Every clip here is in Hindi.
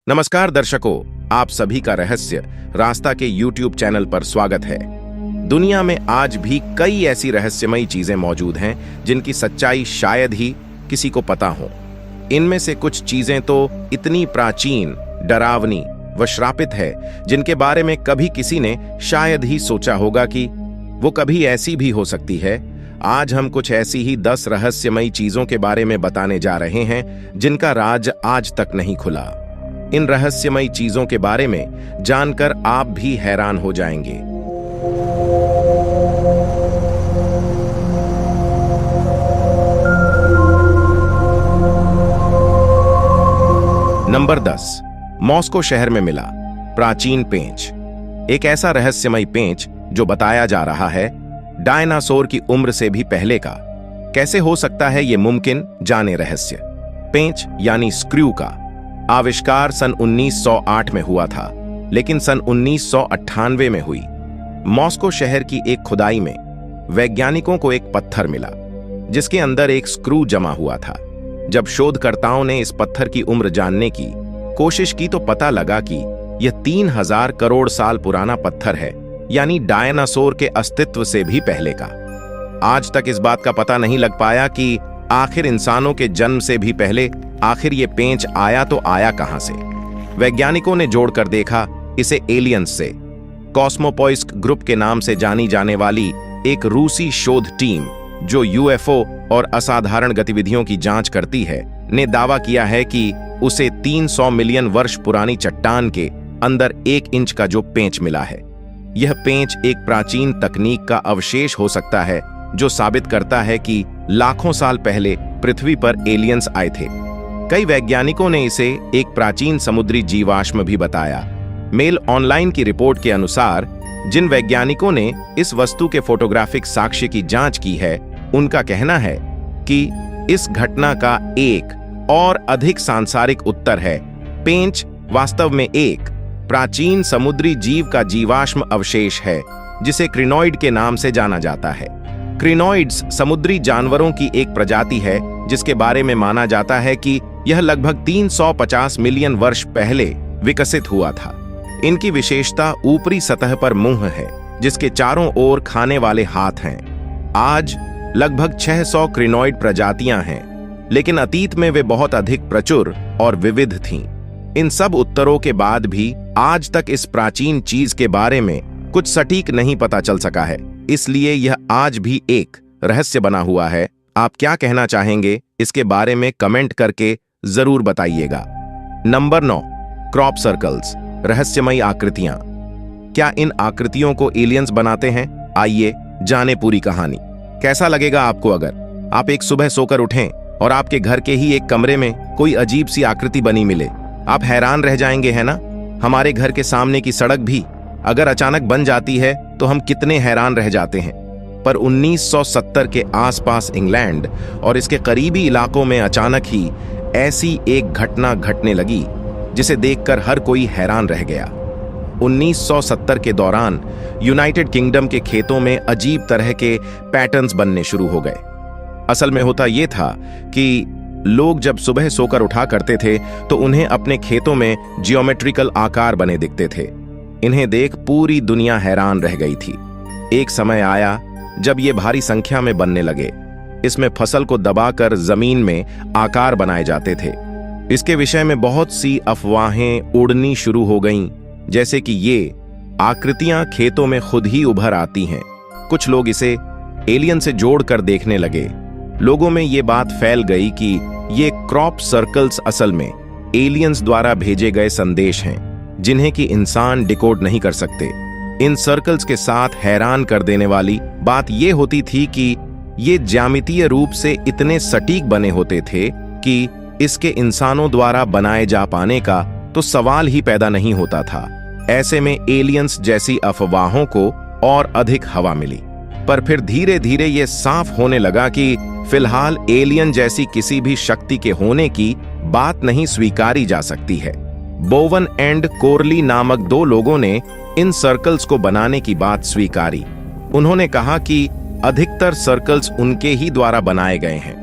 नमस्कार दर्शकों, आप सभी का रहस्य रास्ता के YouTube चैनल पर स्वागत है। दुनिया में आज भी कई ऐसी रहस्यमयी चीजें मौजूद हैं जिनकी सच्चाई शायद ही किसी को पता हो। इनमें से कुछ चीजें तो इतनी प्राचीन, डरावनी व श्रापित है जिनके बारे में कभी किसी ने शायद ही सोचा होगा कि वो कभी ऐसी भी हो सकती है। आज हम कुछ ऐसी ही 10 रहस्यमयी चीजों के बारे में बताने जा रहे हैं जिनका राज आज तक नहीं खुला। इन रहस्यमयी चीजों के बारे में जानकर आप भी हैरान हो जाएंगे। नंबर 10, मॉस्को शहर में मिला प्राचीन पेंच। एक ऐसा रहस्यमयी पेंच जो बताया जा रहा है डायनासोर की उम्र से भी पहले का। कैसे हो सकता है ये मुमकिन, जाने रहस्य। पेंच यानी स्क्रू का आविष्कार सन 1908 में हुआ था, लेकिन सन 1998 में हुई। मॉस्को शहर की एक खुदाई में वैज्ञानिकों को एक पत्थर मिला जिसके अंदर एक स्क्रू जमा हुआ था। जब शोधकर्ताओं ने इस पत्थर की उम्र जानने की कोशिश की तो पता लगा कि यह 3000 करोड़ साल पुराना पत्थर है, यानी डायनासोर के अस्तित्व से भी पहले का। आज तक इस बात का पता नहीं लग पाया कि आखिर इंसानों के जन्म से भी पहले आखिर ये पेंच आया तो आया कहां से। वैज्ञानिकों ने जोड़कर देखा इसे एलियंस से। कॉस्मोपॉइस्क ग्रुप के नाम से जानी जाने वाली एक रूसी शोध टीम जो यूएफओ और असाधारण गतिविधियों की जांच करती है ने दावा किया है कि उसे 300 मिलियन वर्ष पुरानी चट्टान के अंदर 1 इंच का जो पेंच मिला है, यह पेंच एक प्राचीन तकनीक का अवशेष हो सकता है जो साबित करता है कि लाखों साल पहले पृथ्वी पर एलियंस आए थे। कई वैज्ञानिकों ने इसे एक प्राचीन समुद्री जीवाश्म भी बताया। मेल ऑनलाइन की रिपोर्ट के अनुसार जिन वैज्ञानिकों ने इस वस्तु के फोटोग्राफिक साक्ष्य की जांच की है, उनका कहना है कि इस घटना का एक और अधिक सांसारिक उत्तर है। पेंच वास्तव में एक प्राचीन समुद्री जीव का जीवाश्म अवशेष है जिसे क्रिनॉइड के नाम से जाना जाता है। क्रिनॉइड्स समुद्री जानवरों की एक प्रजाति है जिसके बारे में माना जाता है कि यह लगभग 350 मिलियन वर्ष पहले विकसित हुआ था। इनकी विशेषता ऊपरी सतह पर मुंह है जिसके चारों ओर खाने वाले हाथ हैं। आज लगभग 600 क्रिनॉइड प्रजातियां हैं, लेकिन अतीत में वे बहुत अधिक प्रचुर और विविध थीं। इन सब उत्तरों के बाद भी आज तक इस प्राचीन चीज के बारे में कुछ सटीक नहीं पता चल सका है, इसलिए यह आज भी एक रहस्य बना हुआ है। आप क्या कहना चाहेंगे इसके बारे में कमेंट करके जरूर बताइएगा। नंबर 9, क्रॉप सर्कल्स, रहस्यमयी आकृतियां। क्या इन आकृतियों को एलियंस बनाते हैं? आइए जाने पूरी कहानी। कैसा लगेगा आपको अगर आप एक सुबह सोकर उठें और आपके घर के ही एक कमरे में कोई अजीब सी आकृति बनी मिले? आप हैरान रह जाएंगे, है ना? हमारे घर के सामने की सड़क भी अगर अचानक बन जाती है तो हम कितने हैरान रह जाते हैं। पर 1970 के आसपास इंग्लैंड और इसके करीबी इलाकों में अचानक ही ऐसी एक घटना घटने लगी जिसे देखकर हर कोई हैरान रह गया। 1970 के दौरान यूनाइटेड किंगडम के खेतों में अजीब तरह के पैटर्न्स बनने शुरू हो गए। असल में होता यह था कि लोग जब सुबह सोकर उठा करते थे तो उन्हें अपने खेतों में जियोमेट्रिकल आकार बने दिखते थे। इन्हें देख पूरी दुनिया हैरान रह गई थी। एक समय आया जब ये भारी संख्या में बनने लगे। इसमें फसल को दबाकर जमीन में आकार बनाए जाते थे। इसके विषय में बहुत सी अफवाहें उड़नी शुरू हो गईं, जैसे कि ये आकृतियां खेतों में खुद ही उभर आती हैं। कुछ लोग इसे एलियन से जोड़कर देखने लगे। लोगों में ये बात फैल गई कि ये क्रॉप सर्कल्स असल में एलियंस द्वारा भेजे गए संदेश हैं जिन्हें कि इंसान डिकोड नहीं कर सकते। इन सर्कल्स के साथ हैरान कर देने वाली बात यह होती थी कि ये ज्यामितीय रूप से इतने सटीक बने होते थे कि इसके इंसानों द्वारा बनाए जा पाने का तो सवाल ही पैदा नहीं होता था। ऐसे में एलियंस जैसी अफवाहों को और अधिक हवा मिली। पर फिर धीरे धीरे ये साफ होने लगा कि फिलहाल एलियन जैसी किसी भी शक्ति के होने की बात नहीं स्वीकारी जा सकती है। बोवन एंड कोरली नामक 2 लोगों ने इन सर्कल्स को बनाने की बात स्वीकारी। उन्होंने कहा कि अधिकतर सर्कल्स उनके ही द्वारा बनाए गए हैं,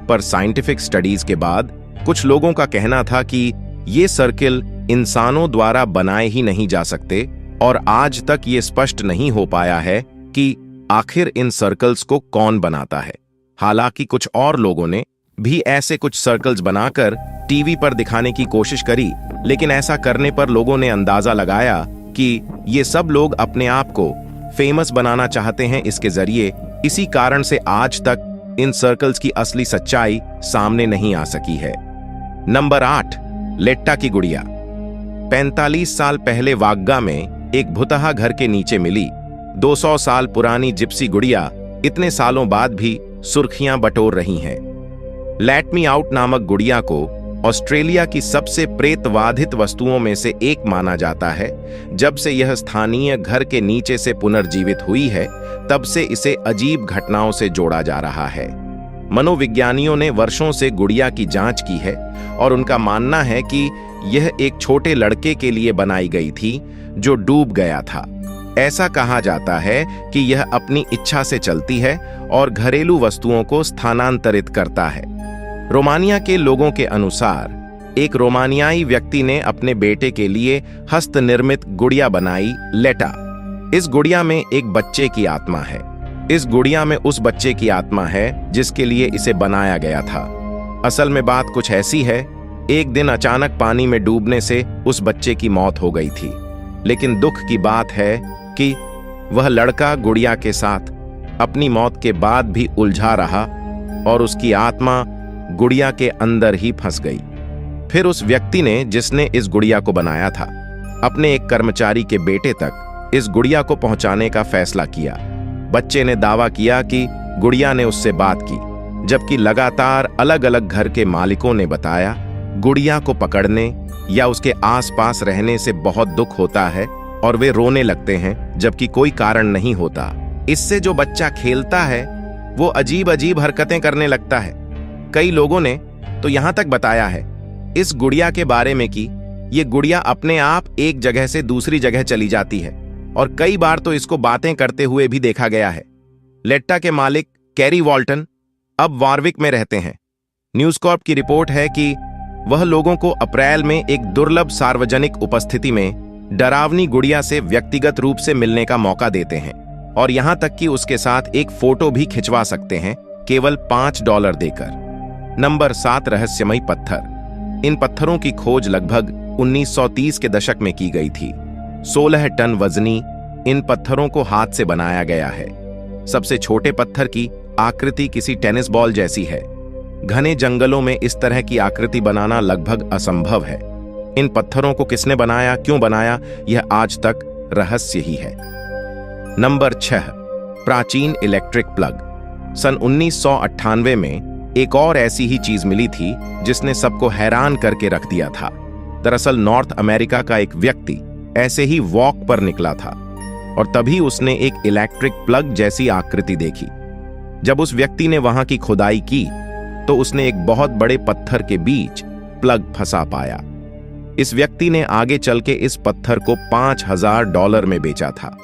पर साइंटिफिक स्टडीज के बाद कुछ लोगों का कहना था कि ये सर्किल इंसानों द्वारा बनाए ही नहीं जा सकते और आज तक ये स्पष्ट नहीं हो पाया है कि आखिर इन सर्कल्स को कौन बनाता है। हालांकि कुछ और लोगों ने भी ऐसे कुछ सर्कल्स बनाकर टीवी पर दिखाने की कोशिश करी, लेकिन ऐसा करने पर लोगों ने अंदाजा लगाया कि ये सब लोग अपने आप को फेमस बनाना चाहते हैं इसके जरिए। इसी कारण से आज तक इन सर्कल्स की असली सच्चाई सामने नहीं आ सकी है। नंबर 8, लेट्टा की गुड़िया। 45 साल पहले वाग्गा में एक भुतहा घर के नीचे मिली 200 साल पुरानी जिप्सी गुड़िया इतने सालों बाद भी सुर्खियां बटोर रही हैं। लेट मी आउट नामक गुड़िया को ऑस्ट्रेलिया की सबसे प्रेतवाधित वस्तुओं में से एक माना जाता है। जब से यह स्थानीय घर के नीचे से पुनर्जीवित हुई है, तब से इसे अजीब घटनाओं से जोड़ा जा रहा है। मनोविज्ञानियों ने वर्षों से गुड़िया की जांच की है और उनका मानना है कि यह एक छोटे लड़के के लिए बनाई गई थी जो डूब गया था। ऐसा कहा जाता है कि यह अपनी इच्छा से चलती है और घरेलू वस्तुओं को स्थानांतरित करता है। रोमानिया के लोगों के अनुसार एक रोमानियाई व्यक्ति ने अपने बेटे के लिए हस्तनिर्मित गुड़िया बनाई, लेटा। इस गुड़िया में एक बच्चे की आत्मा है। इस गुड़िया में उस बच्चे की आत्मा है जिसके लिए इसे बनाया गया था। असल में बात कुछ ऐसी है, एक दिन अचानक पानी में डूबने से उस बच्चे की मौत हो गई थी। लेकिन दुख की बात है कि वह लड़का गुड़िया के साथ अपनी मौत के बाद भी उलझा रहा और उसकी आत्मा गुड़िया के अंदर ही फंस गई। फिर उस व्यक्ति ने, जिसने इस गुड़िया को बनाया था, अपने एक कर्मचारी के बेटे तक इस गुड़िया को पहुंचाने का फैसला किया। बच्चे ने दावा किया कि गुड़िया ने उससे बात की, जबकि लगातार अलग अलग घर के मालिकों ने बताया गुड़िया को पकड़ने या उसके आसपास रहने से बहुत दुख होता है और वे रोने लगते हैं जबकि कोई कारण नहीं होता। इससे जो बच्चा खेलता है वो अजीब अजीब हरकतें करने लगता है। कई लोगों ने तो यहां तक बताया है इस गुड़िया के बारे में कि ये गुड़िया अपने आप एक जगह से दूसरी जगह चली जाती है और कई बार तो इसको बातें करते हुए भी देखा गया है। लेट्टा के मालिक कैरी वॉल्टन अब वारविक में रहते हैं। न्यूज़ कॉर्प की रिपोर्ट है कि वह लोगों को अप्रैल में एक दुर्लभ सार्वजनिक उपस्थिति में डरावनी गुड़िया से व्यक्तिगत रूप से मिलने का मौका देते हैं और यहां तक कि उसके साथ एक फोटो भी खिंचवा सकते हैं केवल $5 देकर। नंबर 7, रहस्यमयी पत्थर। इन पत्थरों की खोज लगभग 1930 के दशक में की गई थी। 16 टन वजनी इन पत्थरों को हाथ से बनाया गया है। सबसे छोटे पत्थर की आकृति किसी टेनिस बॉल जैसी है। घने जंगलों में इस तरह की आकृति बनाना लगभग असंभव है। इन पत्थरों को किसने बनाया, क्यों बनाया, यह आज तक रहस्य ही है। नंबर 6, प्राचीन इलेक्ट्रिक प्लग। सन 1998 में एक और ऐसी ही चीज मिली थी जिसने सबको हैरान करके रख दिया था। दरअसल नॉर्थ अमेरिका का एक व्यक्ति ऐसे ही वॉक पर निकला था और तभी उसने एक इलेक्ट्रिक प्लग जैसी आकृति देखी। जब उस व्यक्ति ने वहां की खुदाई की तो उसने एक बहुत बड़े पत्थर के बीच प्लग फंसा पाया। इस व्यक्ति ने आगे चल के इस पत्थर को $5000 में बेचा था।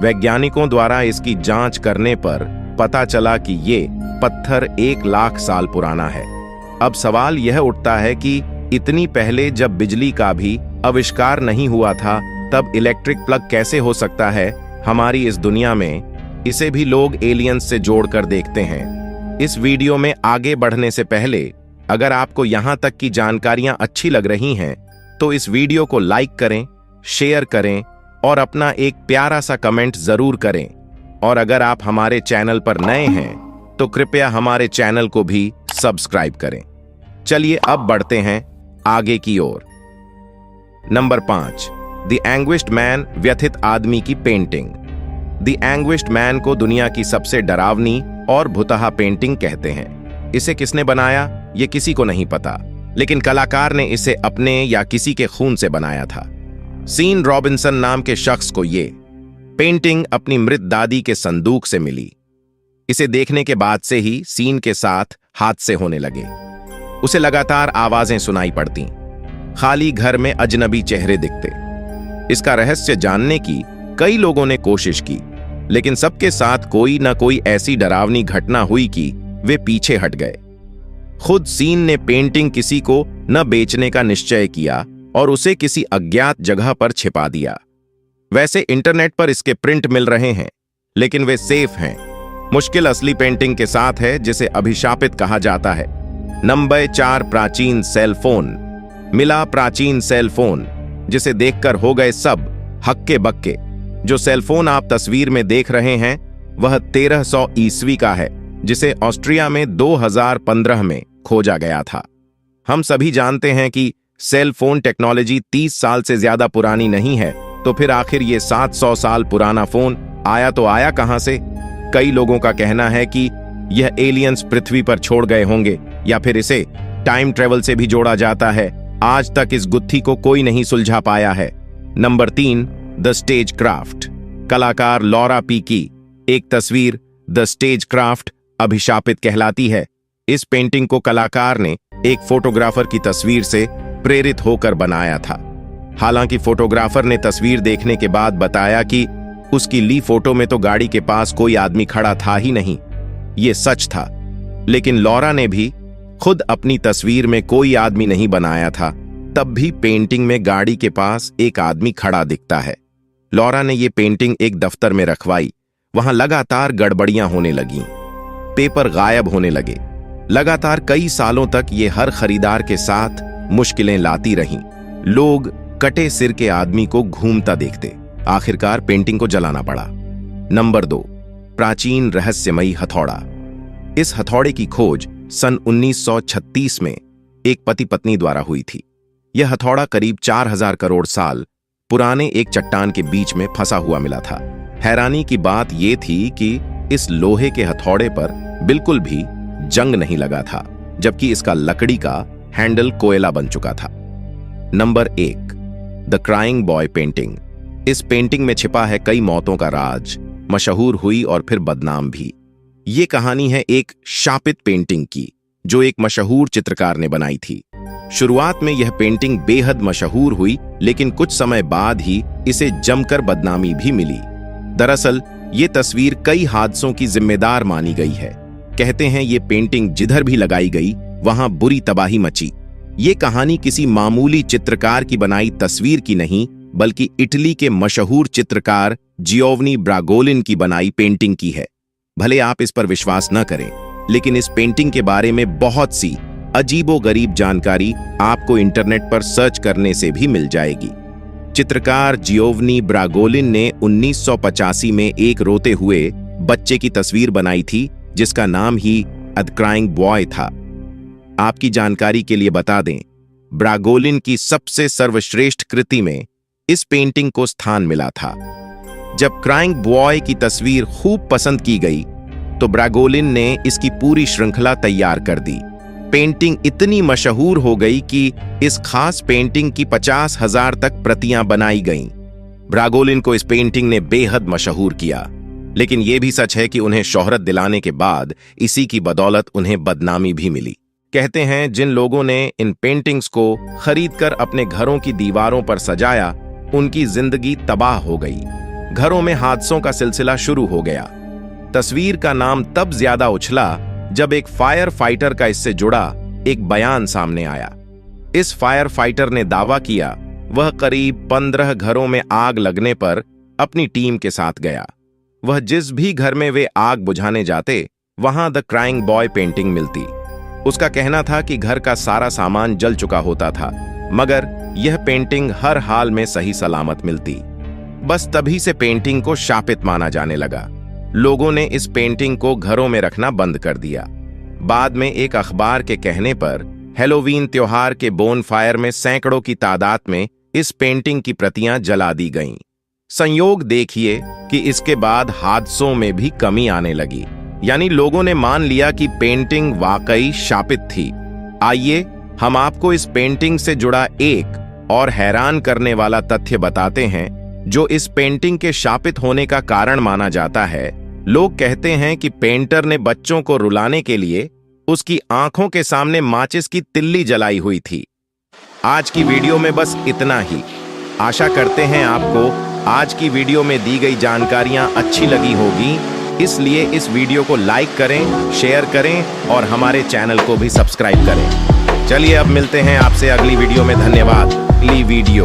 वैज्ञानिकों द्वारा इसकी जांच करने पर पता चला कि ये पत्थर 1 लाख साल पुराना है। अब सवाल यह उठता है कि इतनी पहले जब बिजली का भी आविष्कार नहीं हुआ था, तब इलेक्ट्रिक प्लग कैसे हो सकता है हमारी इस दुनिया में? इसे भी लोग एलियंस से जोड़कर देखते हैं। इस वीडियो में आगे बढ़ने से पहले अगर आपको यहां तक की जानकारियां अच्छी लग रही हैं तो इस वीडियो को लाइक करें, शेयर करें और अपना एक प्यारा सा कमेंट जरूर करें। और अगर आप हमारे चैनल पर नए हैं तो कृपया हमारे चैनल को भी सब्सक्राइब करें। चलिए अब बढ़ते हैं आगे की ओर। नंबर 5, द एंग्विश्ड मैन, व्यथित आदमी की पेंटिंग। द एंग्विश्ड मैन को दुनिया की सबसे डरावनी और भुतहा पेंटिंग कहते हैं। इसे किसने बनाया ये किसी को नहीं पता, लेकिन कलाकार ने इसे अपने या किसी के खून से बनाया था। सीन रॉबिन्सन नाम के शख्स को ये पेंटिंग अपनी मृत दादी के संदूक से मिली। इसे देखने के बाद से ही सीन के साथ हादसे होने लगे। उसे लगातार आवाजें सुनाई पड़ती, खाली घर में अजनबी चेहरे दिखते। इसका रहस्य जानने की कई लोगों ने कोशिश की, लेकिन सबके साथ कोई ना कोई ऐसी डरावनी घटना हुई कि वे पीछे हट गए। खुद सीन ने पेंटिंग किसी को न बेचने का निश्चय किया और उसे किसी अज्ञात जगह पर छिपा दिया। वैसे इंटरनेट पर इसके प्रिंट मिल रहे हैं, लेकिन वे सेफ हैं। मुश्किल असली पेंटिंग के साथ है, जिसे अभिशापित कहा जाता है। नंबर 4, प्राचीन सेल फोन। मिला प्राचीन सेल फोन, जिसे देखकर हो गए सब हक्के बक्के। जो सेल फोन आप तस्वीर में देख रहे हैं वह 1300 ईस्वी का है, जिसे ऑस्ट्रिया में 2015 में खोजा गया था। हम सभी जानते हैं कि सेल फोन टेक्नोलॉजी 30 साल से ज्यादा पुरानी नहीं है, तो फिर आखिर ये 700 साल पुराना फोन आया तो आया कहां से? कई लोगों का कहना है कि यह एलियंस पृथ्वी पर छोड़ गए होंगे, या फिर इसे टाइम ट्रेवल से भी जोड़ा जाता है। आज तक इस गुत्थी को कोई नहीं सुलझा पाया है। Number 3, the stage craft. कलाकार लॉरा पी की एक तस्वीर द स्टेज क्राफ्ट अभिशापित कहलाती है। इस पेंटिंग को कलाकार ने एक फोटोग्राफर की तस्वीर से प्रेरित होकर बनाया था। हालांकि फोटोग्राफर ने तस्वीर देखने के बाद बताया कि उसकी ली फोटो में तो गाड़ी के पास कोई आदमी खड़ा था ही नहीं। ये सच था, लेकिन लॉरा ने भी खुद अपनी तस्वीर में कोई आदमी नहीं बनाया था, तब भी पेंटिंग में गाड़ी के पास एक आदमी खड़ा दिखता है। लॉरा ने ये पेंटिंग एक दफ्तर में रखवाई। वहां लगातार गड़बड़ियां होने लगीं, पेपर गायब होने लगे। लगातार कई सालों तक ये हर खरीदार के साथ मुश्किलें लाती रहीं। लोग कटे सिर के आदमी को घूमता देखते। आखिरकार पेंटिंग को जलाना पड़ा। नंबर 2, प्राचीन रहस्यमयी हथौड़ा। इस हथौड़े की खोज सन 1936 में एक पति पत्नी द्वारा हुई थी। यह हथौड़ा करीब 4000 करोड़ साल पुराने एक चट्टान के बीच में फंसा हुआ मिला था। हैरानी की बात यह थी कि इस लोहे के हथौड़े पर बिल्कुल भी जंग नहीं लगा था, जबकि इसका लकड़ी का हैंडल कोयला बन चुका था। Number 1, the crying boy painting. इस पेंटिंग में छिपा है कई मौतों का राज। मशहूर हुई और फिर बदनाम भी। ये कहानी है एक शापित पेंटिंग की, जो एक मशहूर चित्रकार ने बनाई थी। शुरुआत में यह पेंटिंग बेहद मशहूर हुई, लेकिन कुछ समय बाद ही इसे जमकर बदनामी भी मिली। दरअसल ये तस्वीर कई हादसों की जिम्मेदार मानी गई है। कहते हैं ये पेंटिंग जिधर भी लगाई गई वहां बुरी तबाही मची। ये कहानी किसी मामूली चित्रकार की बनाई तस्वीर की नहीं, बल्कि इटली के मशहूर चित्रकार जियोवनी ब्रागोलिन की बनाई पेंटिंग की है। भले आप इस पर विश्वास न करें, लेकिन इस पेंटिंग के बारे में बहुत सी अजीबोगरीब जानकारी आपको इंटरनेट पर सर्च करने से भी मिल जाएगी। चित्रकार जियोवनी ब्रागोलिन ने 1985 में एक रोते हुए बच्चे की तस्वीर बनाई थी, जिसका नाम ही द क्राइंग बॉय था। आपकी जानकारी के लिए बता दें, ब्रागोलिन की सबसे सर्वश्रेष्ठ कृति में इस पेंटिंग को स्थान मिला था। जब क्राइंग बॉय की तस्वीर खूब पसंद की गई, तो ब्रागोलिन ने इसकी पूरी श्रृंखला तैयार कर दी। पेंटिंग इतनी मशहूर हो गई कि इस खास पेंटिंग की 50,000 तक प्रतियां बनाई गईं। ब्रागोलिन को इस पेंटिंग ने बेहद मशहूर किया, लेकिन यह भी सच है कि उन्हें शोहरत दिलाने के बाद इसी की बदौलत उन्हें बदनामी भी मिली। कहते हैं जिन लोगों ने इन पेंटिंग्स को खरीदकर अपने घरों की दीवारों पर सजाया, उनकी जिंदगी तबाह हो गई। घरों में हादसों का सिलसिला शुरू हो गया। तस्वीर का नाम तब ज्यादा उछला जब एक फायर फाइटर का इससे जुड़ा एक बयान सामने आया। इस फायर फाइटर ने दावा किया वह करीब 15 घरों में आग लगने पर अपनी टीम के साथ गया। वह जिस भी घर में वे आग बुझाने जाते, वहां द क्राइंग बॉय पेंटिंग मिलती। उसका कहना था कि घर का सारा सामान जल चुका होता था, मगर यह पेंटिंग हर हाल में सही सलामत मिलती। बस तभी से पेंटिंग को शापित माना जाने लगा। लोगों ने इस पेंटिंग को घरों में रखना बंद कर दिया। बाद में एक अखबार के कहने पर हैलोवीन त्योहार के बोनफायर में सैकड़ों की तादाद में इस पेंटिंग की प्रतियां जला दी गईं। संयोग देखिए कि इसके बाद हादसों में भी कमी आने लगी, यानी लोगों ने मान लिया कि पेंटिंग वाकई शापित थी। आइए हम आपको इस पेंटिंग से जुड़ा एक और हैरान करने वाला तथ्य बताते हैं, जो इस पेंटिंग के शापित होने का कारण माना जाता है। लोग कहते हैं कि पेंटर ने बच्चों को रुलाने के लिए उसकी आंखों के सामने माचिस की तिल्ली जलाई हुई थी। आज की वीडियो में बस इतना ही। आशा करते हैं आपको आज की वीडियो में दी गई जानकारियां अच्छी लगी होगी, इसलिए इस वीडियो को लाइक करें, शेयर करें और हमारे चैनल को भी सब्सक्राइब करें। चलिए अब मिलते हैं आपसे अगली वीडियो में। धन्यवाद। ली वीडियो।